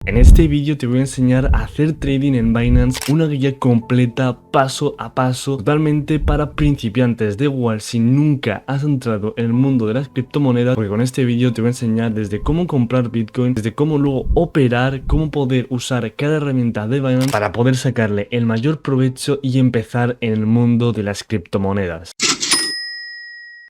En este vídeo te voy a enseñar a hacer trading en Binance, una guía completa paso a paso, totalmente para principiantes. Da igual si nunca has entrado en el mundo de las criptomonedas, porque con este vídeo te voy a enseñar desde cómo comprar Bitcoin, desde cómo luego operar, cómo poder usar cada herramienta de Binance para poder sacarle el mayor provecho y empezar en el mundo de las criptomonedas.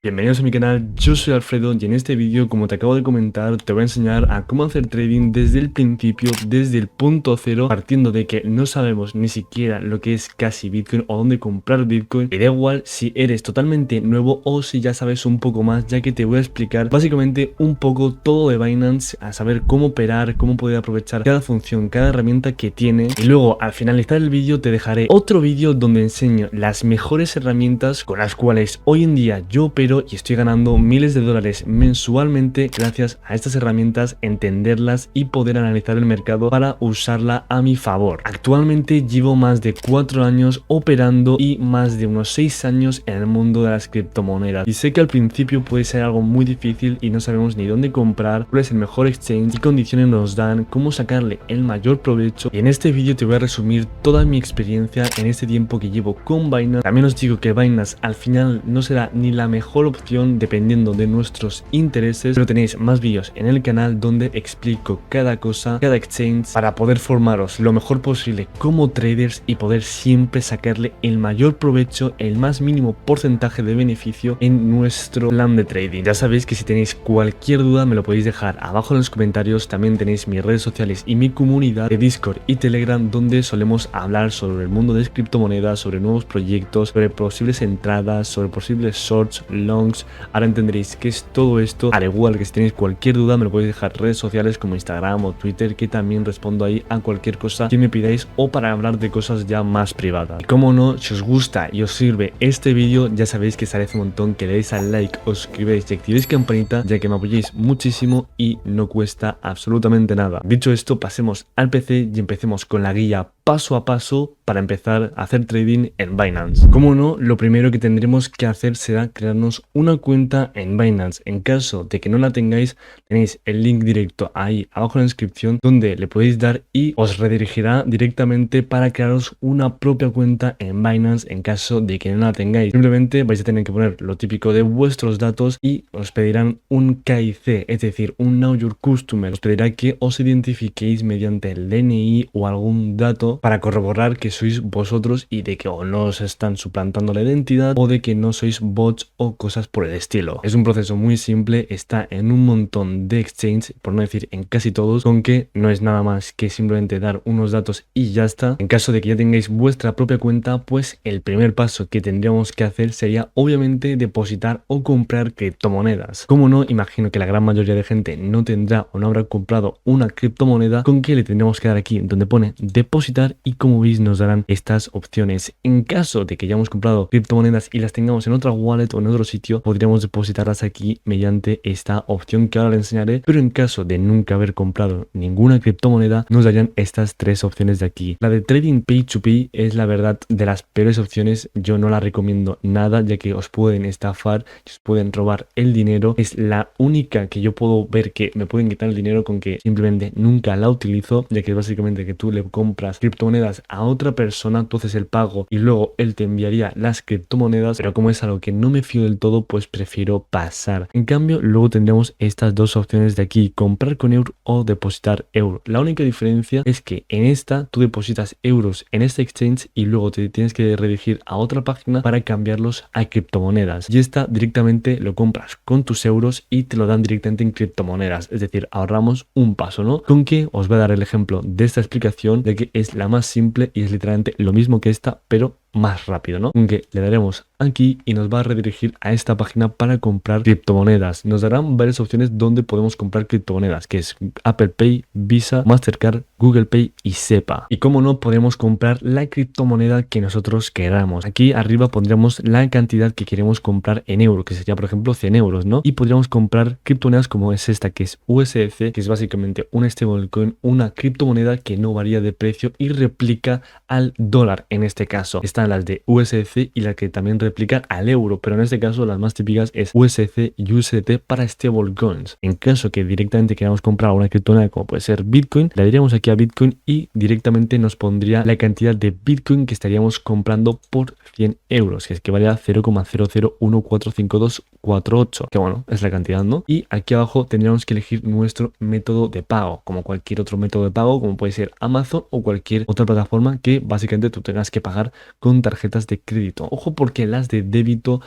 Bienvenidos a mi canal, yo soy Alfredo y en este vídeo, como te acabo de comentar, te voy a enseñar a cómo hacer trading desde el principio, desde el punto cero, partiendo de que no sabemos ni siquiera lo que es casi Bitcoin o dónde comprar Bitcoin. Y da igual si eres totalmente nuevo o si ya sabes un poco más, ya que te voy a explicar básicamente un poco todo de Binance, a saber cómo operar, cómo poder aprovechar cada función, cada herramienta que tiene. Y luego al finalizar el vídeo te dejaré otro vídeo donde enseño las mejores herramientas con las cuales hoy en día yo opero y estoy ganando miles de dólares mensualmente gracias a estas herramientas, entenderlas y poder analizar el mercado para usarla a mi favor. Actualmente llevo más de 4 años operando y más de unos 6 años en el mundo de las criptomonedas, y sé que al principio puede ser algo muy difícil y no sabemos ni dónde comprar, cuál es el mejor exchange, qué condiciones nos dan, cómo sacarle el mayor provecho. Y en este vídeo te voy a resumir toda mi experiencia en este tiempo que llevo con Binance. También os digo que Binance al final no será ni la mejor opción dependiendo de nuestros intereses, pero tenéis más vídeos en el canal donde explico cada cosa, cada exchange, para poder formaros lo mejor posible como traders y poder siempre sacarle el mayor provecho, el más mínimo porcentaje de beneficio en nuestro plan de trading. Ya sabéis que si tenéis cualquier duda me lo podéis dejar abajo en los comentarios. También tenéis mis redes sociales y mi comunidad de Discord y Telegram, donde solemos hablar sobre el mundo de las criptomonedas, sobre nuevos proyectos, sobre posibles entradas, sobre posibles shorts, longs. Ahora entenderéis qué es todo esto. Al igual que si tenéis cualquier duda me lo podéis dejar en redes sociales como Instagram o Twitter, que también respondo ahí a cualquier cosa que me pidáis o para hablar de cosas ya más privadas. Y como no, si os gusta y os sirve este vídeo, ya sabéis que os agradece un montón que le deis al like, os suscribáis y activéis campanita, ya que me apoyéis muchísimo y no cuesta absolutamente nada. Dicho esto, pasemos al PC y empecemos con la guía paso a paso para empezar a hacer trading en Binance. Como no, lo primero que tendremos que hacer será crearnos una cuenta en Binance. En caso de que no la tengáis, tenéis el link directo ahí abajo en la descripción, donde le podéis dar y os redirigirá directamente para crearos una propia cuenta en Binance. En caso de que no la tengáis, simplemente vais a tener que poner lo típico de vuestros datos y os pedirán un KIC, es decir, un Know Your Customer. Os pedirá que os identifiquéis mediante el DNI o algún dato para corroborar que sois vosotros y de que o no os están suplantando la identidad o de que no sois bots o cosas por el estilo. Es un proceso muy simple, está en un montón de exchanges, por no decir en casi todos, con que no es nada más que simplemente dar unos datos y ya está. En caso de que ya tengáis vuestra propia cuenta, pues el primer paso que tendríamos que hacer sería obviamente depositar o comprar criptomonedas. Como no, imagino que la gran mayoría de gente no tendrá o no habrá comprado una criptomoneda, con que le tendremos que dar aquí donde pone depositar, y como veis nos darán estas opciones. En caso de que ya hemos comprado criptomonedas y las tengamos en otra wallet o en otro sitio, podríamos depositarlas aquí mediante esta opción que ahora les enseñaré, pero en caso de nunca haber comprado ninguna criptomoneda, nos darían estas tres opciones de aquí. La de trading pay to pay es la verdad de las peores opciones, yo no la recomiendo nada, ya que os pueden estafar, os pueden robar el dinero. Es la única que yo puedo ver que me pueden quitar el dinero, con que simplemente nunca la utilizo, ya que es básicamente que tú le compras criptomonedas a otra persona, tú haces el pago y luego él te enviaría las criptomonedas, pero como es algo que no me fío del todo, pues prefiero pasar. En cambio, luego tendremos estas dos opciones de aquí, comprar con euro o depositar euro. La única diferencia es que en esta tú depositas euros en este exchange y luego te tienes que redirigir a otra página para cambiarlos a criptomonedas, y esta directamente lo compras con tus euros y te lo dan directamente en criptomonedas, es decir, ahorramos un paso, ¿no? Con que os voy a dar el ejemplo de esta explicación, de que es la más simple y es literalmente lo mismo que esta, pero más rápido, ¿no? Aunque le daremos aquí y nos va a redirigir a esta página para comprar criptomonedas. Nos darán varias opciones donde podemos comprar criptomonedas, que es Apple Pay, Visa, Mastercard, Google Pay y SEPA. Y como no, podemos comprar la criptomoneda que nosotros queramos. Aquí arriba pondremos la cantidad que queremos comprar en euros, que sería por ejemplo 100 euros, ¿no? Y podríamos comprar criptomonedas como es esta, que es USDC, que es básicamente un stablecoin, una criptomoneda que no varía de precio y replica al dólar en este caso. Están están las de USDC y la que también replican al euro, pero en este caso las más típicas es USDC y USDT para stablecoins. En caso que directamente queramos comprar una criptomoneda como puede ser Bitcoin, le daríamos aquí a Bitcoin y directamente nos pondría la cantidad de Bitcoin que estaríamos comprando por 100 euros, que es que vale a 0,00145248, que bueno, es la cantidad, ¿no? Y aquí abajo tendríamos que elegir nuestro método de pago, como cualquier otro método de pago, como puede ser Amazon o cualquier otra plataforma que básicamente tú tengas que pagar con tarjetas de crédito. Ojo, porque las de débito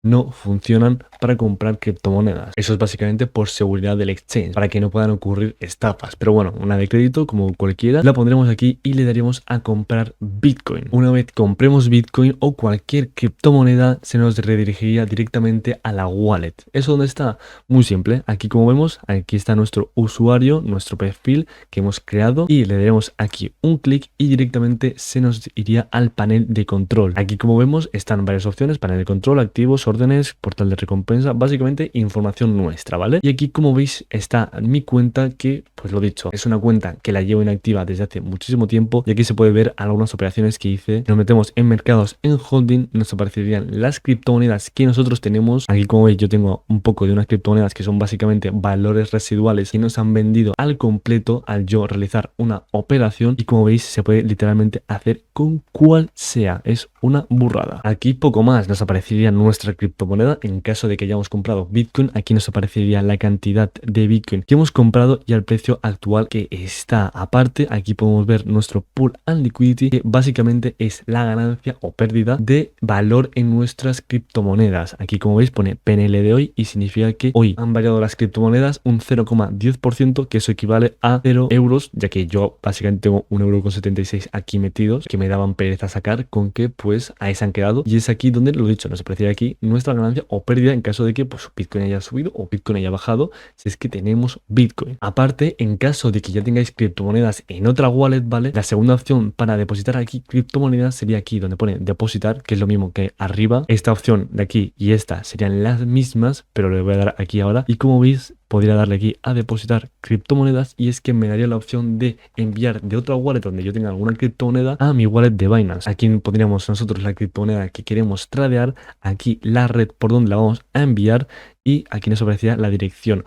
no funcionan para comprar criptomonedas. Eso es básicamente por seguridad del exchange, para que no puedan ocurrir estafas. Pero bueno, una de crédito como cualquiera, la pondremos aquí y le daremos a comprar Bitcoin. Una vez compremos Bitcoin o cualquier criptomoneda, se nos redirigiría directamente a la wallet. ¿Eso dónde está? Muy simple. Aquí, como vemos, aquí está nuestro usuario, nuestro perfil que hemos creado, y le daremos aquí un clic y directamente se nos iría al panel de control. Aquí, como vemos, están varias opciones: panel de control, activos, órdenes, portal de recompensa, básicamente información nuestra, ¿vale? Y aquí, como veis, está mi cuenta que, pues lo dicho, es una cuenta que la llevo inactiva desde hace muchísimo tiempo, y aquí se puede ver algunas operaciones que hice. Nos metemos en mercados, en holding, nos aparecerían las criptomonedas que nosotros tenemos. Aquí, como veis, yo tengo un poco de unas criptomonedas que son básicamente valores residuales que nos han vendido al completo al yo realizar una operación, y como veis se puede literalmente hacer con cual sea, es una burrada. Aquí poco más, nos aparecería nuestra criptomoneda. En caso de que hayamos comprado Bitcoin, aquí nos aparecería la cantidad de Bitcoin que hemos comprado y el precio actual que está. Aparte, aquí podemos ver nuestro pool and liquidity, que básicamente es la ganancia o pérdida de valor en nuestras criptomonedas. Aquí, como veis, pone PNL de hoy y significa que hoy han variado las criptomonedas un 0,10%, que eso equivale a 0 euros, ya que yo básicamente tengo 1,76 € aquí metidos que me daban pereza sacar, con que pues ahí se han quedado, y es aquí donde, lo dicho, nos aparecería aquí nuestra ganancia o pérdida en caso de que pues Bitcoin haya subido o Bitcoin haya bajado, si es que tenemos Bitcoin. Aparte, en caso de que ya tengáis criptomonedas en otra wallet, ¿vale? La segunda opción para depositar aquí criptomonedas sería aquí donde pone depositar, que es lo mismo que arriba. Esta opción de aquí y esta serían las mismas, pero le voy a dar aquí ahora, y como veis podría darle aquí a depositar criptomonedas, y es que me daría la opción de enviar de otra wallet donde yo tenga alguna criptomoneda a mi wallet de Binance. Aquí pondríamos nosotros la criptomoneda que queremos tradear, aquí la red por donde la vamos a enviar, y aquí nos aparecería la dirección.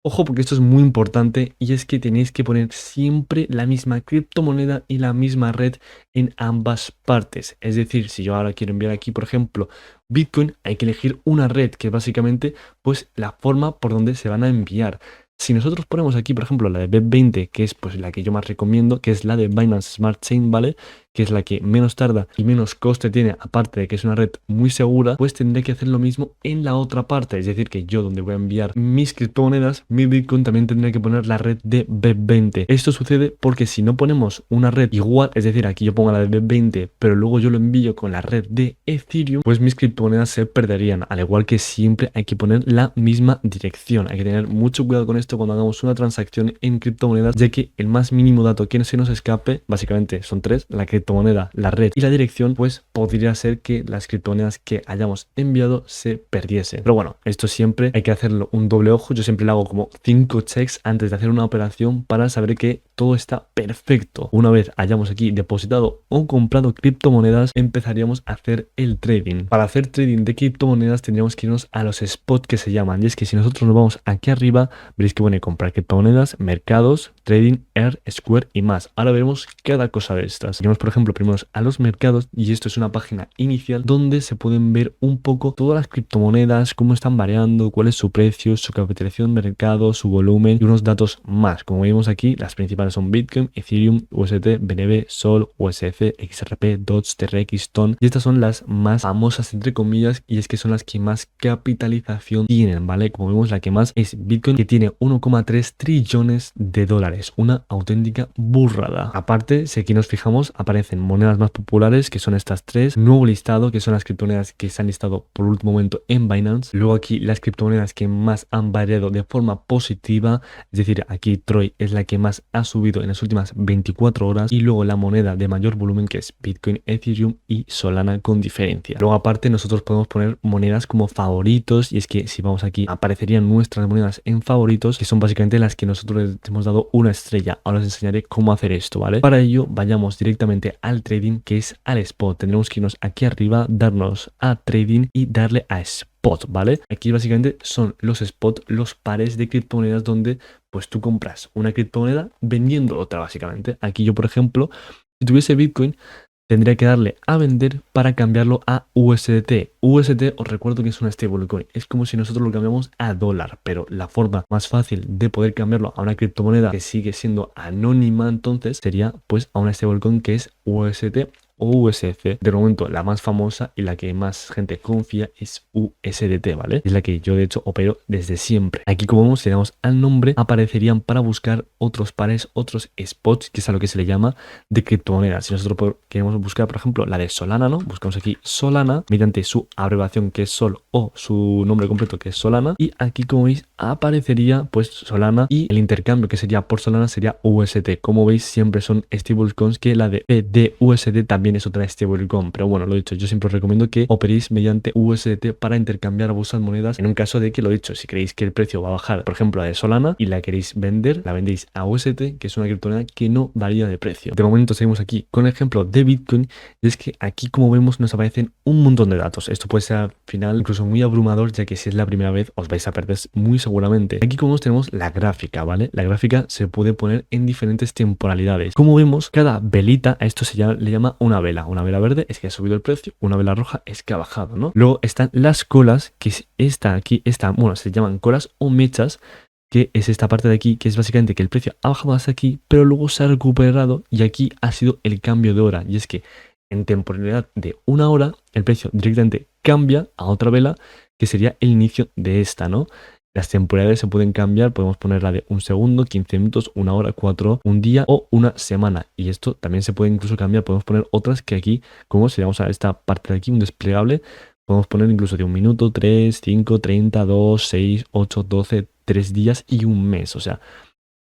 Ojo, porque esto es muy importante, y es que tenéis que poner siempre la misma criptomoneda y la misma red en ambas partes. Es decir, si yo ahora quiero enviar aquí, por ejemplo, Bitcoin, hay que elegir una red que es básicamente pues la forma por donde se van a enviar. Si nosotros ponemos aquí, por ejemplo, la de BEP20, que es pues la que yo más recomiendo, que es la de Binance Smart Chain, ¿vale? Que es la que menos tarda y menos coste tiene, aparte de que es una red muy segura, pues tendré que hacer lo mismo en la otra parte. Es decir, que yo donde voy a enviar mis criptomonedas, mi Bitcoin, también tendré que poner la red de BEP20. Esto sucede porque si no ponemos una red igual, es decir, aquí yo pongo la de BEP20, pero luego yo lo envío con la red de Ethereum, pues mis criptomonedas se perderían. Al igual que siempre hay que poner la misma dirección. Hay que tener mucho cuidado con esto cuando hagamos una transacción en criptomonedas, ya que el más mínimo dato que se nos escape, básicamente son tres: la criptomoneda, la red y la dirección, pues podría ser que las criptomonedas que hayamos enviado se perdiesen. Pero bueno, esto siempre hay que hacerlo un doble ojo. Yo siempre le hago como 5 checks antes de hacer una operación para saber que todo está perfecto. Una vez hayamos aquí depositado o comprado criptomonedas, empezaríamos a hacer el trading. Para hacer trading de criptomonedas tendríamos que irnos a los spots, que se llaman, y es que si nosotros nos vamos aquí arriba, veréis que pone comprar criptomonedas, mercados, trading, Air, Square y más. Ahora veremos cada cosa de estas. Iremos, por ejemplo, primero a los mercados, y esto es una página inicial donde se pueden ver un poco todas las criptomonedas, cómo están variando, cuál es su precio, su capitalización de mercado, su volumen y unos datos más. Como vemos aquí, las principales son Bitcoin, Ethereum, USDT, BNB, Sol, USF, XRP, DOTS, TRX, TON, y estas son las más famosas entre comillas, y es que son las que más capitalización tienen, ¿vale? Como vemos, la que más es Bitcoin, que tiene 1,3 trillones de dólares, una auténtica burrada. Aparte, si aquí nos fijamos, aparecen monedas más populares, que son estas tres, nuevo listado, que son las criptomonedas que se han listado por último momento en Binance, luego aquí las criptomonedas que más han variado de forma positiva, es decir, aquí Troy es la que más ha subido en las últimas 24 horas, y luego la moneda de mayor volumen, que es Bitcoin, Ethereum y Solana con diferencia. Luego aparte nosotros podemos poner monedas como favoritos, y es que si vamos aquí aparecerían nuestras monedas en favoritos, que son básicamente las que nosotros les hemos dado una estrella. Ahora os enseñaré cómo hacer esto, ¿vale? Para ello vayamos directamente directamente al trading, que es al spot. Tendremos que irnos aquí arriba, darnos a trading y darle a spot, ¿vale? Aquí básicamente son los spot, los pares de criptomonedas donde pues tú compras una criptomoneda vendiendo otra básicamente. Aquí yo, por ejemplo, si tuviese Bitcoin, tendría que darle a vender para cambiarlo a USDT. USDT, os recuerdo que es una stablecoin. Es como si nosotros lo cambiamos a dólar, pero la forma más fácil de poder cambiarlo a una criptomoneda que sigue siendo anónima entonces sería pues a una stablecoin que es USDT o USDC. De momento la más famosa y la que más gente confía es USDT, ¿vale? Es la que yo de hecho opero desde siempre. Aquí como vemos, si le damos al nombre, aparecerían para buscar otros pares, otros spots, que es a lo que se le llama de criptomonedas. Si nosotros queremos buscar, por ejemplo, la de Solana, ¿no? Buscamos aquí Solana mediante su abreviación que es Sol o su nombre completo que es Solana. Y aquí como veis aparecería pues Solana y el intercambio que sería por Solana sería UST. Como veis siempre son stablecoins, que la de USD también es otra stablecoin, pero bueno, lo dicho, yo siempre os recomiendo que operéis mediante USDT para intercambiar vuestras monedas en un caso de que, lo dicho, si creéis que el precio va a bajar, por ejemplo, la de Solana y la queréis vender, la vendéis a USDT, que es una criptomoneda que no varía de precio. De momento seguimos aquí con el ejemplo de Bitcoin, y es que aquí, como vemos, nos aparecen un montón de datos. Esto puede ser al final incluso muy abrumador, ya que si es la primera vez os vais a perder muy seguramente. Aquí como vemos tenemos la gráfica, ¿vale? La gráfica se puede poner en diferentes temporalidades. Como vemos, cada velita, a esto le llama una vela. Una vela verde es que ha subido el precio, una vela roja es que ha bajado, ¿no? Luego están las colas, que es esta aquí, bueno, se llaman colas o mechas, que es esta parte de aquí, que es básicamente que el precio ha bajado hasta aquí, pero luego se ha recuperado y aquí ha sido el cambio de hora. Y es que en temporalidad de una hora, el precio directamente cambia a otra vela, que sería el inicio de esta, ¿no? Las temporalidades se pueden cambiar, podemos poner la de un segundo, 15 minutos, una hora, 4, un día o una semana. Y esto también se puede incluso cambiar, podemos poner otras que aquí, como si vamos a esta parte de aquí, un desplegable, podemos poner incluso de un minuto, 3, 5, 30, 2, 6, 8, 12, 3 días y un mes. O sea,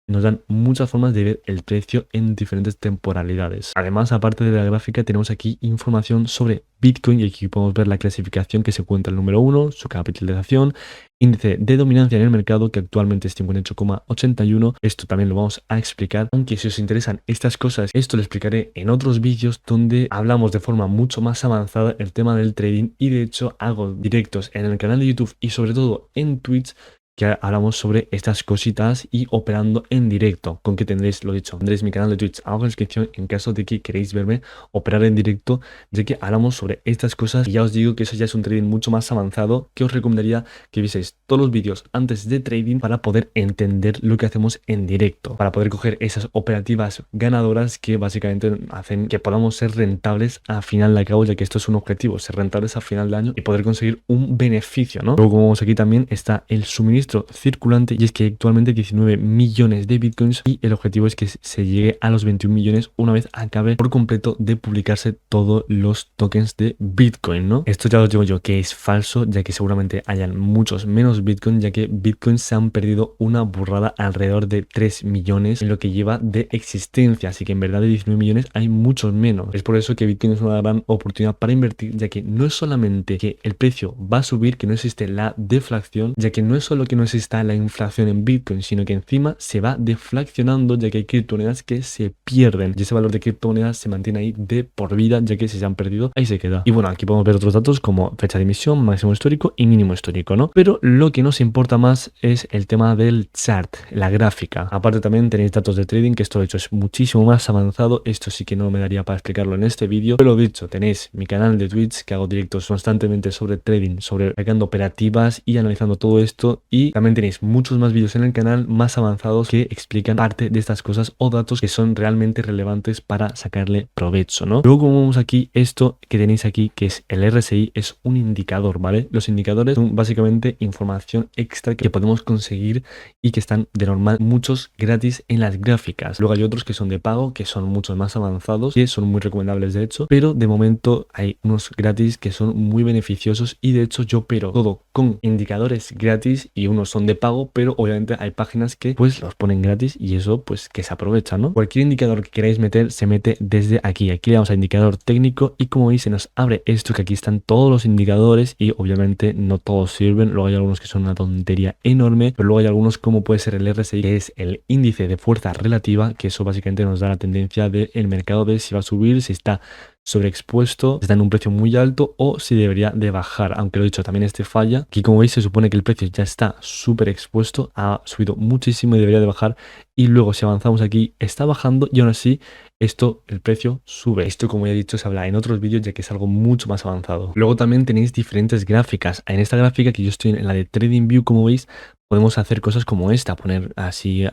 nos dan muchas formas de ver el precio en diferentes temporalidades. Además, aparte de la gráfica, tenemos aquí información sobre Bitcoin y aquí podemos ver la clasificación que se cuenta el número 1, su capitalización, índice de dominancia en el mercado que actualmente es 58,81. Esto también lo vamos a explicar, aunque si os interesan estas cosas, esto lo explicaré en otros vídeos donde hablamos de forma mucho más avanzada el tema del trading y de hecho hago directos en el canal de YouTube y sobre todo en Twitch, que hablamos sobre estas cositas y operando en directo, con que tendréis, lo dicho, tendréis mi canal de Twitch abajo en la descripción en caso de que queréis verme operar en directo, ya que hablamos sobre estas cosas y ya os digo que eso ya es un trading mucho más avanzado, que os recomendaría que vieseis todos los vídeos antes de trading para poder entender lo que hacemos en directo, para poder coger esas operativas ganadoras que básicamente hacen que podamos ser rentables a final de cabo, ya que esto es un objetivo, ser rentables a final de año y poder conseguir un beneficio, ¿no? Luego, como vemos aquí también está el suministro circulante y es que actualmente 19 millones de bitcoins y el objetivo es que se llegue a los 21 millones una vez acabe por completo de publicarse todos los tokens de Bitcoin, ¿no? Esto ya os digo yo que es falso, ya que seguramente hayan muchos menos Bitcoin, ya que Bitcoin se han perdido una burrada alrededor de 3 millones en lo que lleva de existencia, así que en verdad de 19 millones hay muchos menos. Es por eso que Bitcoin es una gran oportunidad para invertir, ya que no es solamente que el precio va a subir, que no existe la deflación, ya que no es solo que no exista la inflación en Bitcoin, sino que encima se va deflacionando, ya que hay criptomonedas que se pierden y ese valor de criptomonedas se mantiene ahí de por vida, ya que si se han perdido, ahí se queda. Y bueno, aquí podemos ver otros datos como fecha de emisión, máximo histórico y mínimo histórico, ¿no? Pero lo que nos importa más es el tema del chart, la gráfica. Aparte también tenéis datos de trading, que esto de hecho es muchísimo más avanzado, esto sí que no me daría para explicarlo en este vídeo, pero dicho, tenéis mi canal de Twitch, que hago directos constantemente sobre trading, sobre sacando operativas y analizando todo esto, y también tenéis muchos más vídeos en el canal más avanzados que explican parte de estas cosas o datos que son realmente relevantes para sacarle provecho, ¿no? Luego, como vemos aquí, esto que tenéis aquí, que es el RSI, es un indicador, ¿vale? Los indicadores son básicamente información extra que podemos conseguir y que están de normal muchos gratis en las gráficas. Luego hay otros que son de pago, que son muchos más avanzados, que son muy recomendables de hecho, pero de momento hay unos gratis que son muy beneficiosos y de hecho yo opero todo con indicadores gratis y y unos son de pago, pero obviamente hay páginas que pues los ponen gratis y eso pues que se aprovecha, ¿no? Cualquier indicador que queráis meter se mete desde aquí. Aquí le damos a indicador técnico y como veis se nos abre esto, que aquí están todos los indicadores y obviamente no todos sirven. Luego hay algunos que son una tontería enorme, pero luego hay algunos como puede ser el RSI, que es el índice de fuerza relativa, que eso básicamente nos da la tendencia del mercado de si va a subir, si está sobreexpuesto, está en un precio muy alto o si debería de bajar, aunque lo he dicho, también este falla. Aquí como veis se supone que el precio ya está súper expuesto, ha subido muchísimo y debería de bajar, y luego si avanzamos aquí está bajando y aún así esto, el precio sube. Esto, como ya he dicho, se habla en otros vídeos ya que es algo mucho más avanzado. Luego también tenéis diferentes gráficas. En esta gráfica que yo estoy en la de TradingView, como veis, podemos hacer cosas como esta, poner así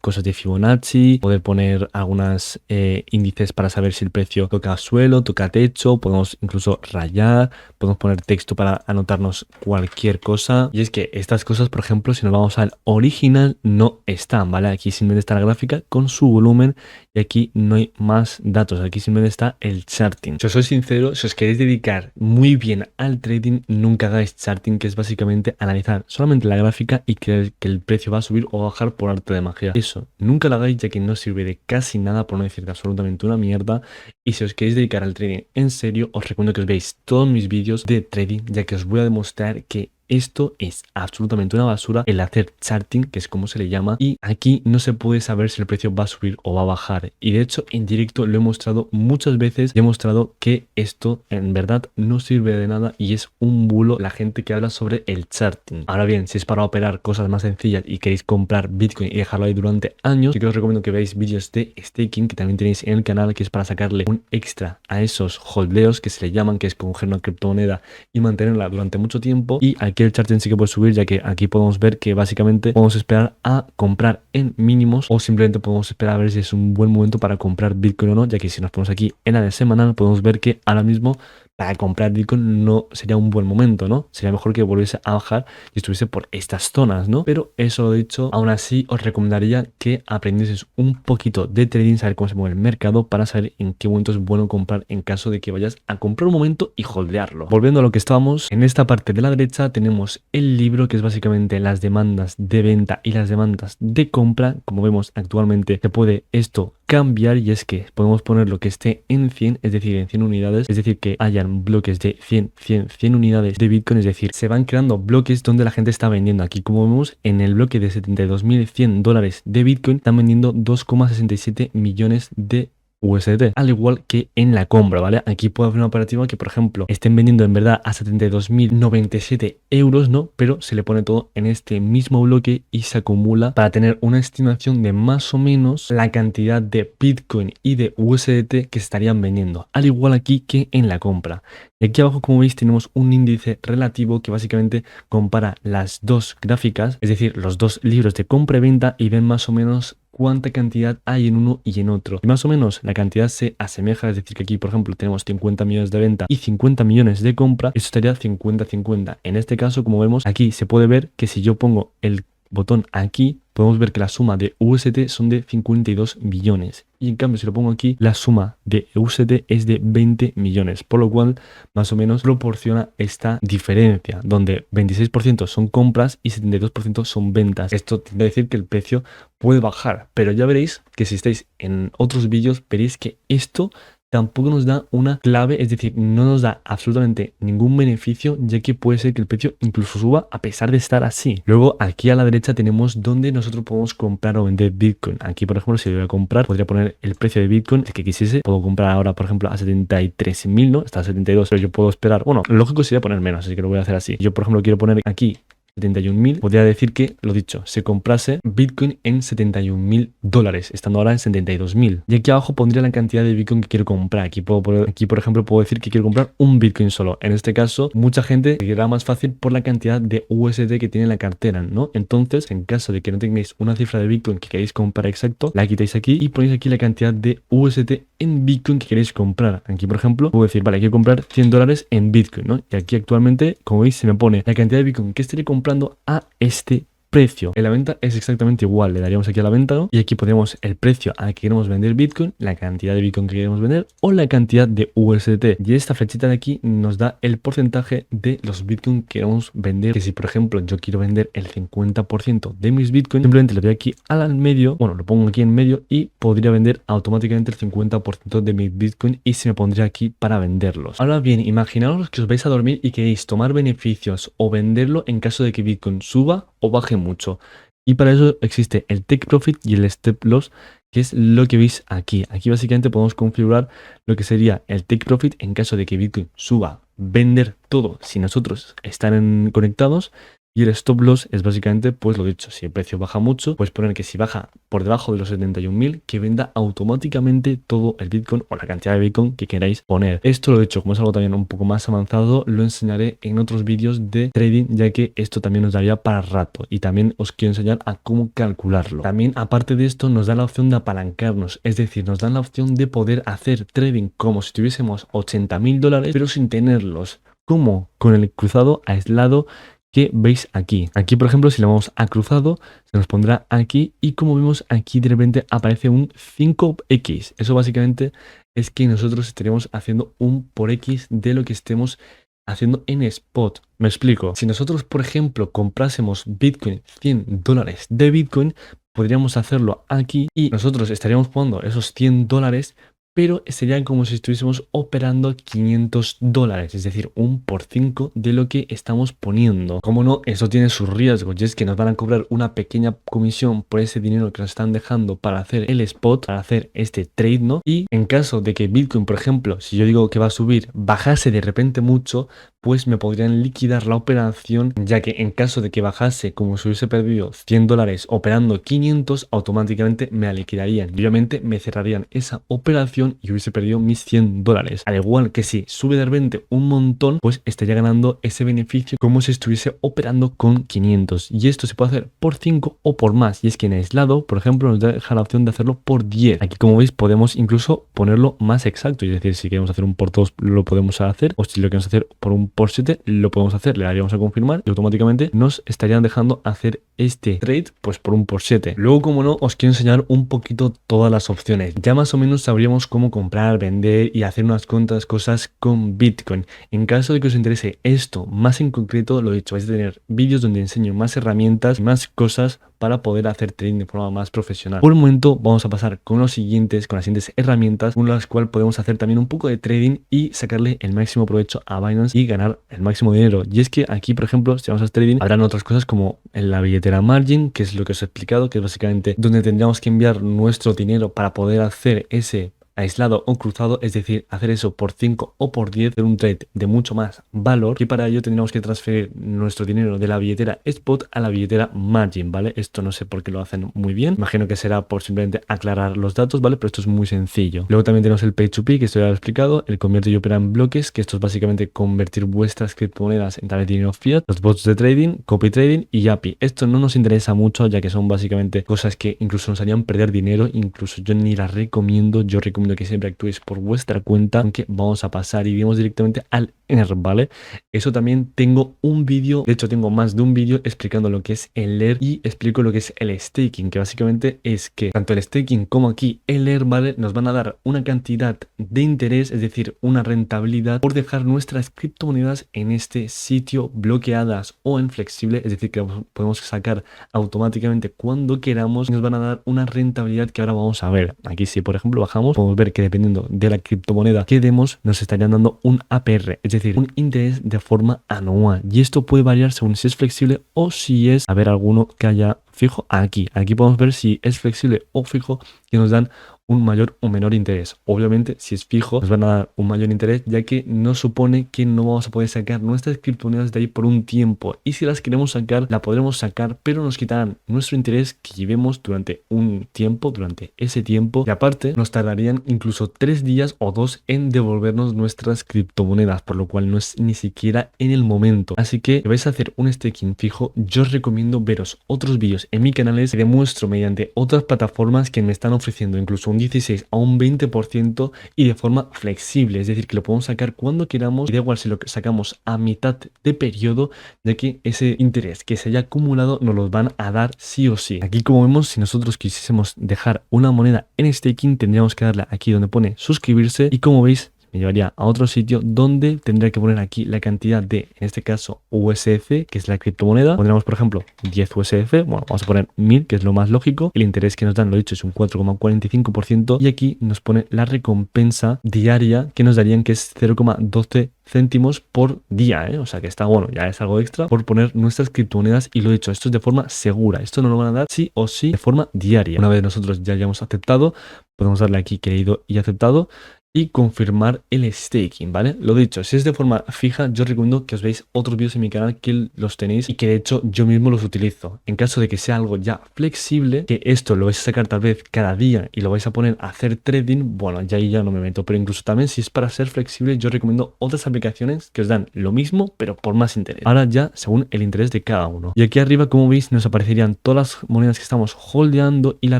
cosas de Fibonacci, poder poner algunas índices para saber si el precio toca suelo, toca techo, podemos incluso rayar, podemos poner texto para anotarnos cualquier cosa. Y es que estas cosas, por ejemplo, si nos vamos al original, no están, ¿vale? Aquí simplemente está la gráfica con su volumen y aquí no hay más datos, aquí simplemente está el charting. Si os soy sincero, si os queréis dedicar muy bien al trading, nunca hagáis charting, que es básicamente analizar solamente la gráfica y creer que el precio va a subir o bajar por arte de magia. Eso, nunca lo hagáis ya que no sirve de casi nada, por no decir absolutamente una mierda. Y si os queréis dedicar al trading en serio, os recomiendo que os veáis todos mis vídeos de trading, ya que os voy a demostrar que esto es absolutamente una basura, el hacer charting, que es como se le llama, y aquí no se puede saber si el precio va a subir o va a bajar. Y de hecho en directo lo he mostrado muchas veces, he mostrado que esto en verdad no sirve de nada y es un bulo la gente que habla sobre el charting. Ahora bien, si es para operar cosas más sencillas y queréis comprar Bitcoin y dejarlo ahí durante años, sí que os recomiendo que veáis vídeos de staking que también tenéis en el canal, que es para sacarle un extra a esos holdeos que se le llaman, que es coger una criptomoneda y mantenerla durante mucho tiempo. Y aquí el charting sí que puede subir, ya que aquí podemos ver que básicamente podemos esperar a comprar en mínimos o simplemente podemos esperar a ver si es un buen momento para comprar Bitcoin o no, ya que si nos ponemos aquí en la de semanal podemos ver que ahora mismo para comprar Bitcoin no sería un buen momento, ¿no? Sería mejor que volviese a bajar y estuviese por estas zonas, ¿no? Pero eso lo dicho, aún así os recomendaría que aprendieseis un poquito de trading, saber cómo se mueve el mercado para saber en qué momento es bueno comprar en caso de que vayas a comprar un momento y holdearlo. Volviendo a lo que estábamos, en esta parte de la derecha tenemos el libro, que es básicamente las demandas de venta y las demandas de compra. Como vemos actualmente se puede esto cambiar y es que podemos poner lo que esté en 100, es decir, en 100 unidades, es decir, que hayan bloques de 100 unidades de Bitcoin, es decir, se van creando bloques donde la gente está vendiendo. Aquí como vemos en el bloque de $72.100 de Bitcoin están vendiendo 2,67 millones de USDT, al igual que en la compra, ¿vale? Aquí puede haber una operativa que, por ejemplo, estén vendiendo en verdad a 72.097 euros, ¿no? Pero se le pone todo en este mismo bloque y se acumula para tener una estimación de más o menos la cantidad de Bitcoin y de USDT que estarían vendiendo, al igual aquí que en la compra. Y aquí abajo, como veis, tenemos un índice relativo que básicamente compara las dos gráficas, es decir, los dos libros de compra y venta, y ven más o menos cuánta cantidad hay en uno y en otro. Y más o menos la cantidad se asemeja, es decir, que aquí, por ejemplo, tenemos 50 millones de venta y 50 millones de compra. Esto estaría 50-50. En este caso, como vemos, aquí se puede ver que si yo pongo el botón aquí, podemos ver que la suma de UST son de 52 millones. Y en cambio, si lo pongo aquí, la suma de UST es de 20 millones. Por lo cual, más o menos, proporciona esta diferencia, donde 26% son compras y 72% son ventas. Esto tiende a decir que el precio puede bajar. Pero ya veréis que si estáis en otros vídeos, veréis que esto tampoco nos da una clave, es decir, no nos da absolutamente ningún beneficio, ya que puede ser que el precio incluso suba a pesar de estar así. Luego aquí a la derecha tenemos donde nosotros podemos comprar o vender Bitcoin. Aquí, por ejemplo, si yo voy a comprar, podría poner el precio de Bitcoin, el que quisiese. Puedo comprar ahora, por ejemplo, a 73.000, ¿no? Está a 72, pero yo puedo esperar. Bueno, lo lógico sería poner menos, así que lo voy a hacer así. Yo, por ejemplo, quiero poner aquí 71.000, podría decir que, lo dicho, se comprase Bitcoin en $71.000, estando ahora en 72.000. Y aquí abajo pondría la cantidad de Bitcoin que quiero comprar. Aquí, por ejemplo, puedo decir que quiero comprar un Bitcoin solo. En este caso, mucha gente querrá más fácil por la cantidad de USD que tiene en la cartera, ¿no? Entonces, en caso de que no tengáis una cifra de Bitcoin que queréis comprar exacto, la quitáis aquí y ponéis aquí la cantidad de USD en Bitcoin que queréis comprar. Aquí, por ejemplo, puedo decir, vale, quiero comprar $100 en Bitcoin, ¿no? Y aquí actualmente, como veis, se me pone la cantidad de Bitcoin que estaré comprando a este precio. En la venta es exactamente igual, le daríamos aquí a la venta, ¿no? Y aquí pondríamos el precio al que queremos vender Bitcoin, la cantidad de Bitcoin que queremos vender o la cantidad de USDT. Y esta flechita de aquí nos da el porcentaje de los Bitcoin que queremos vender. Que si por ejemplo yo quiero vender el 50% de mis Bitcoin, simplemente le doy aquí al medio, bueno, lo pongo aquí en medio y podría vender automáticamente el 50% de mis Bitcoin y se me pondría aquí para venderlos. Ahora bien, imaginaos que os vais a dormir y queréis tomar beneficios o venderlo en caso de que Bitcoin suba o baje mucho. Y para eso existe el Take Profit y el Stop Loss, que es lo que veis aquí. Aquí básicamente podemos configurar lo que sería el Take Profit en caso de que Bitcoin suba, vender todo si nosotros están conectados. Y el stop loss es básicamente, pues lo dicho, si el precio baja mucho, pues poner que si baja por debajo de los 71.000, que venda automáticamente todo el Bitcoin o la cantidad de Bitcoin que queráis poner. Esto lo he dicho, como es algo también un poco más avanzado, lo enseñaré en otros vídeos de trading, ya que esto también nos daría para rato. Y también os quiero enseñar a cómo calcularlo. También, aparte de esto, nos da la opción de apalancarnos, es decir, nos dan la opción de poder hacer trading como si tuviésemos 80.000 dólares, pero sin tenerlos. Como con el cruzado aislado que veis aquí. Aquí, por ejemplo, si le vamos a cruzado, se nos pondrá aquí y como vemos aquí de repente aparece un 5x. Eso básicamente es que nosotros estaríamos haciendo un por X de lo que estemos haciendo en spot. Me explico. Si nosotros, por ejemplo, comprásemos Bitcoin, 100 dólares de Bitcoin, podríamos hacerlo aquí y nosotros estaríamos poniendo esos 100 dólares, pero sería como si estuviésemos operando 500 dólares, es decir, un por 5 de lo que estamos poniendo. Como no, eso tiene sus riesgos y es que nos van a cobrar una pequeña comisión por ese dinero que nos están dejando para hacer el spot, para hacer este trade, ¿no? Y en caso de que Bitcoin, por ejemplo, si yo digo que va a subir, bajase de repente mucho, pues me podrían liquidar la operación, ya que en caso de que bajase como si hubiese perdido 100 dólares operando 500, automáticamente me la liquidarían. Y obviamente me cerrarían esa operación y hubiese perdido mis 100 dólares. Al igual que si sube de repente un montón, pues estaría ganando ese beneficio como si estuviese operando con 500. Y esto se puede hacer por 5 o por más. Y es que en aislado, por ejemplo, nos deja la opción de hacerlo por 10. Aquí, como veis, podemos incluso ponerlo más exacto. Es decir, si queremos hacer un por 2, lo podemos hacer. O si lo queremos hacer por un por 7, lo podemos hacer. Le daríamos a confirmar y automáticamente nos estarían dejando hacer este trade pues por un por 7. Luego, como no, os quiero enseñar un poquito todas las opciones. Ya más o menos sabríamos cómo comprar, vender y hacer unas cuantas cosas con Bitcoin. En caso de que os interese esto más en concreto, lo dicho, vais a tener vídeos donde enseño más herramientas, más cosas para poder hacer trading de forma más profesional. Por el momento vamos a pasar con las siguientes herramientas, con las cuales podemos hacer también un poco de trading y sacarle el máximo provecho a Binance y ganar el máximo dinero. Y es que aquí, por ejemplo, si vamos a trading, habrán otras cosas como en la billetera Margin, que es lo que os he explicado, que es básicamente donde tendríamos que enviar nuestro dinero para poder hacer ese aislado o cruzado, es decir, hacer eso por 5 o por 10, hacer un trade de mucho más valor, y para ello tendríamos que transferir nuestro dinero de la billetera Spot a la billetera Margin, ¿vale? Esto no sé por qué lo hacen muy bien, imagino que será por simplemente aclarar los datos, ¿vale? Pero esto es muy sencillo. Luego también tenemos el Pay to P, que esto ya lo he explicado, el convierte y opera en bloques, que esto es básicamente convertir vuestras criptomonedas en través de dinero fiat, los bots de trading, copy trading y API. Esto no nos interesa mucho, ya que son básicamente cosas que incluso nos harían perder dinero, incluso yo ni las recomiendo, yo recomiendo que siempre actuéis por vuestra cuenta, aunque vamos a pasar y iremos directamente al ERN, ¿vale? Eso también tengo un vídeo, de hecho tengo más de un vídeo explicando lo que es el ERN y explico lo que es el staking, que básicamente es que tanto el staking como aquí el ERN, ¿vale? Nos van a dar una cantidad de interés, es decir, una rentabilidad por dejar nuestras criptomonedas en este sitio bloqueadas o en flexible, es decir, que podemos sacar automáticamente cuando queramos y nos van a dar una rentabilidad que ahora vamos a ver. Aquí si por ejemplo bajamos, podemos ver que dependiendo de la criptomoneda que demos, nos estarían dando un APR, es decir, un interés de forma anual. Y esto puede variar según si es flexible o si es, a ver, alguno que haya fijo aquí. Aquí podemos ver si es flexible o fijo, que nos dan un mayor o menor interés. Obviamente, si es fijo, nos van a dar un mayor interés, ya que nos supone que no vamos a poder sacar nuestras criptomonedas de ahí por un tiempo. Y si las queremos sacar, la podremos sacar, pero nos quitarán nuestro interés que llevemos durante un tiempo, durante ese tiempo. Y aparte, nos tardarían incluso 3 días o 2 en devolvernos nuestras criptomonedas, por lo cual no es ni siquiera en el momento. Así que si vais a hacer un staking fijo, yo os recomiendo veros otros vídeos vídeos en mi canal es que demuestro mediante otras plataformas que me están ofreciendo incluso un 16 a un 20% y de forma flexible, es decir, que lo podemos sacar cuando queramos y da igual si lo sacamos a mitad de periodo, ya que ese interés que se haya acumulado nos los van a dar sí o sí. Aquí, como vemos, si nosotros quisiésemos dejar una moneda en staking, tendríamos que darle aquí donde pone suscribirse y, como veis, me llevaría a otro sitio donde tendría que poner aquí la cantidad de, en este caso, USF, que es la criptomoneda. Pondríamos, por ejemplo, 10 USF. Bueno, vamos a poner 1000, que es lo más lógico. El interés que nos dan, lo dicho, es un 4,45%. Y aquí nos pone la recompensa diaria que nos darían, que es 0,12 céntimos por día, ¿eh? O sea que está bueno, ya es algo extra por poner nuestras criptomonedas. Y lo dicho, esto es de forma segura. Esto nos lo van a dar sí o sí de forma diaria. Una vez nosotros ya hayamos aceptado, podemos darle aquí querido y aceptado y confirmar el staking, ¿vale? Lo dicho, si es de forma fija, yo recomiendo que os veáis otros vídeos en mi canal que los tenéis y que de hecho yo mismo los utilizo. En caso de que sea algo ya flexible, que esto lo vais a sacar tal vez cada día y lo vais a poner a hacer trading, bueno, ya ahí ya no me meto. Pero incluso también si es para ser flexible, yo recomiendo otras aplicaciones que os dan lo mismo, pero por más interés. Ahora ya según el interés de cada uno. Y aquí arriba, como veis, nos aparecerían todas las monedas que estamos holdeando y la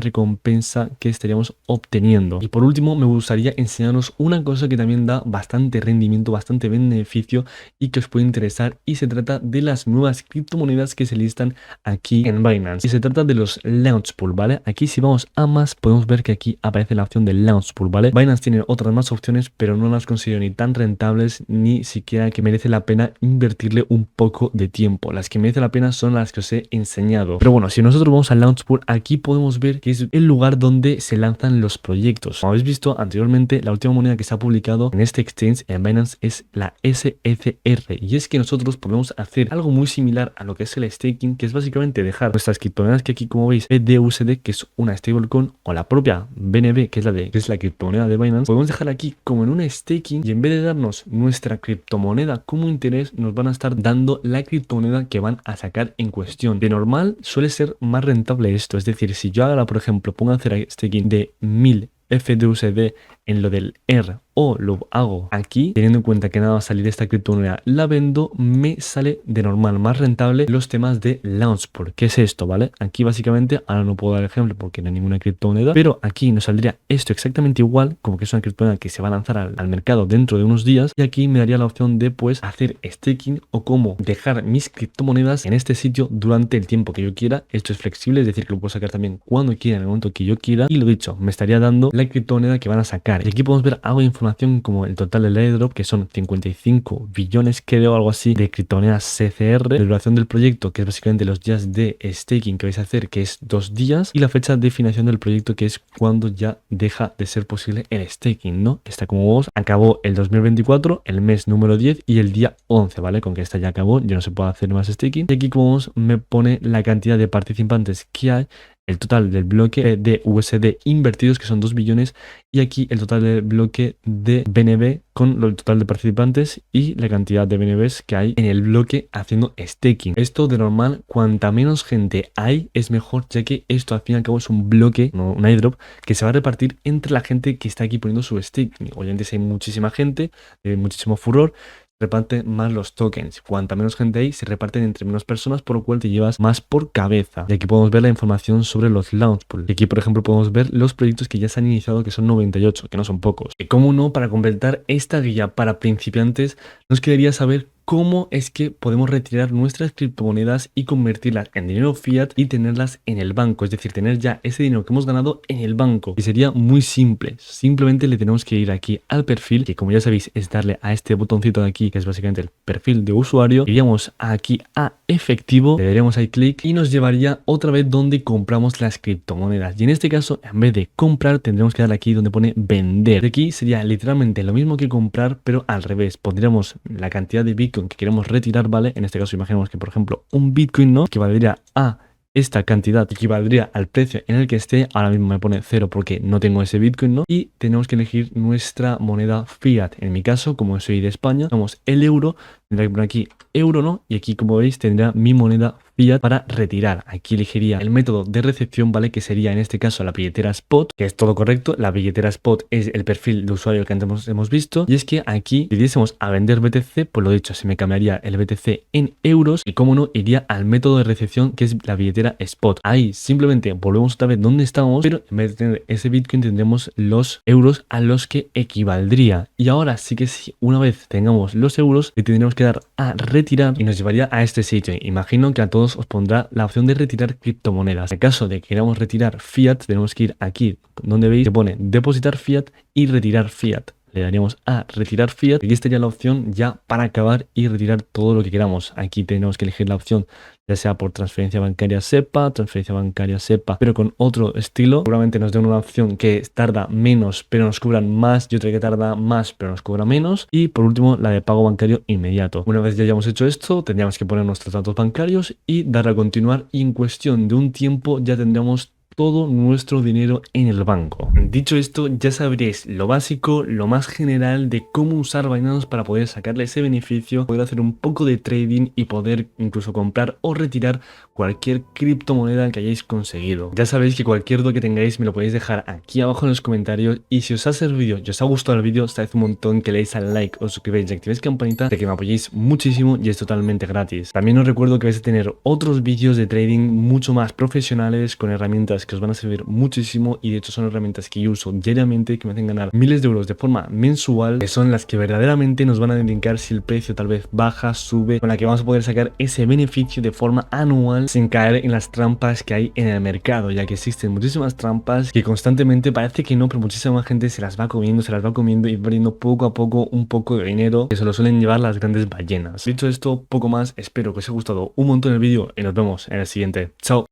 recompensa que estaríamos obteniendo. Y por último, me gustaría enseñaros una cosa que también da bastante rendimiento, bastante beneficio y que os puede interesar, y se trata de las nuevas criptomonedas que se listan aquí en Binance y se trata de los Launch Pool, ¿vale? Aquí si vamos a más podemos ver que aquí aparece la opción de Launch Pool, ¿vale? Binance tiene otras más opciones, pero no las considero ni tan rentables ni siquiera que merece la pena invertirle un poco de tiempo. Las que merece la pena son las que os he enseñado. Pero bueno, si nosotros vamos al Launch Pool, aquí podemos ver que es el lugar donde se lanzan los proyectos. Como habéis visto anteriormente, la última moneda que se ha publicado en este exchange en Binance es la SFR, y es que nosotros podemos hacer algo muy similar a lo que es el staking, que es básicamente dejar nuestras criptomonedas, que aquí como veis BDUSD, que es una stablecoin, o la propia BNB, que es la criptomoneda de Binance, podemos dejar aquí como en un staking, y en vez de darnos nuestra criptomoneda como interés, nos van a estar dando la criptomoneda que van a sacar en cuestión. De normal suele ser más rentable esto, es decir, si yo ahora, por ejemplo, pongo a hacer staking de 1000 FDUSD en lo del R, o lo hago aquí, teniendo en cuenta que nada va a salir de esta criptomoneda, la vendo, me sale de normal más rentable los temas de Launchpool. ¿Qué es esto, vale? Aquí básicamente, ahora no puedo dar ejemplo porque no hay ninguna criptomoneda, pero aquí nos saldría esto exactamente igual, como que es una criptomoneda que se va a lanzar al mercado dentro de unos días, y aquí me daría la opción de pues hacer staking o cómo dejar mis criptomonedas en este sitio durante el tiempo que yo quiera. Esto es flexible, es decir, que lo puedo sacar también cuando quiera, en el momento que yo quiera, y lo dicho, me estaría dando la criptomoneda que van a sacar. Y aquí podemos ver algo de información como el total del airdrop, que son 55 billones, creo, algo así, de criptomonedas CCR, la duración del proyecto, que es básicamente los días de staking que vais a hacer, que es 2 días, y la fecha de finalización del proyecto, que es cuando ya deja de ser posible el staking, ¿no? Está como vos, acabó el 2024, el mes número 10 y el día 11, ¿vale? Con que esta ya acabó, yo no se puede hacer más staking. Y aquí, como vemos, me pone la cantidad de participantes que hay, el total del bloque de USD invertidos, que son 2 billones, y aquí el total del bloque de BNB con el total de participantes y la cantidad de BNBs que hay en el bloque haciendo staking. Esto de normal, cuanta menos gente hay es mejor, ya que esto al fin y al cabo es un bloque, no un airdrop, que se va a repartir entre la gente que está aquí poniendo su staking. Obviamente si hay muchísima gente, muchísimo furor, reparte más los tokens. Cuanta menos gente hay, se reparten entre menos personas, por lo cual te llevas más por cabeza. Y aquí podemos ver la información sobre los launch pool. Y aquí, por ejemplo, podemos ver los proyectos que ya se han iniciado, que son 98, que no son pocos. Y como no, para completar esta guía para principiantes, nos quedaría saber cómo es que podemos retirar nuestras criptomonedas y convertirlas en dinero fiat y tenerlas en el banco, es decir, tener ya ese dinero que hemos ganado en el banco. Y sería muy simple, simplemente le tenemos que ir aquí al perfil, que como ya sabéis es darle a este botoncito de aquí, que es básicamente el perfil de usuario, iríamos aquí a efectivo, le daríamos ahí clic y nos llevaría otra vez donde compramos las criptomonedas. Y en este caso, en vez de comprar, tendremos que darle aquí donde pone vender. De aquí sería literalmente lo mismo que comprar, pero al revés. Pondríamos la cantidad de Bitcoin que queremos retirar, ¿vale? En este caso imaginemos que, por ejemplo, un Bitcoin, ¿no?, equivaldría a esta cantidad, equivaldría al precio en el que esté. Ahora mismo me pone 0 porque no tengo ese Bitcoin, ¿no? Y tenemos que elegir nuestra moneda fiat. En mi caso, como soy de España, tenemos el euro, Tendría que poner aquí euro, ¿no? Y aquí, como veis, tendrá mi moneda fiat para retirar. Aquí elegiría el método de recepción, ¿vale? Que sería en este caso la billetera Spot, que es todo correcto. La billetera Spot es el perfil de usuario que antes hemos visto. Y es que aquí, si diésemos a vender BTC, pues lo dicho, se me cambiaría el BTC en euros y, como no, iría al método de recepción, que es la billetera Spot. Ahí simplemente volvemos otra vez donde estábamos, pero en vez de tener ese Bitcoin tendremos los euros a los que equivaldría. Y ahora sí que sí, una vez tengamos los euros, le tendremos que dar a retirar y nos llevaría a este sitio. Imagino que a todos os pondrá la opción de retirar criptomonedas. En caso de que queramos retirar fiat, tenemos que ir aquí donde veis que pone depositar fiat y retirar fiat. Le daríamos a retirar fiat y esta sería la opción ya para acabar y retirar todo lo que queramos. Aquí tenemos que elegir la opción ya sea por transferencia bancaria SEPA, pero con otro estilo. Seguramente nos den una opción que tarda menos pero nos cobran más y otra que tarda más pero nos cobra menos. Y por último la de pago bancario inmediato. Una vez ya hayamos hecho esto, tendríamos que poner nuestros datos bancarios y darle a continuar y en cuestión de un tiempo ya tendremos todo nuestro dinero en el banco. Dicho esto, ya sabréis lo básico, lo más general de cómo usar Binance para poder sacarle ese beneficio, poder hacer un poco de trading y poder incluso comprar o retirar cualquier criptomoneda que hayáis conseguido. Ya sabéis que cualquier duda que tengáis me lo podéis dejar aquí abajo en los comentarios y si os ha servido y os ha gustado el vídeo, os agradezco un montón que le deis al like, os suscribáis y activéis campanita de que me apoyéis muchísimo y es totalmente gratis. También os recuerdo que vais a tener otros vídeos de trading mucho más profesionales con herramientas que os van a servir muchísimo y de hecho son herramientas que yo uso diariamente que me hacen ganar miles de euros de forma mensual, que son las que verdaderamente nos van a indicar si el precio tal vez baja, sube, con la que vamos a poder sacar ese beneficio de forma anual sin caer en las trampas que hay en el mercado, ya que existen muchísimas trampas que constantemente parece que no, pero muchísima gente se las va comiendo y perdiendo poco a poco un poco de dinero que se lo suelen llevar las grandes ballenas. Dicho esto, poco más, espero que os haya gustado un montón el vídeo y nos vemos en el siguiente. Chao.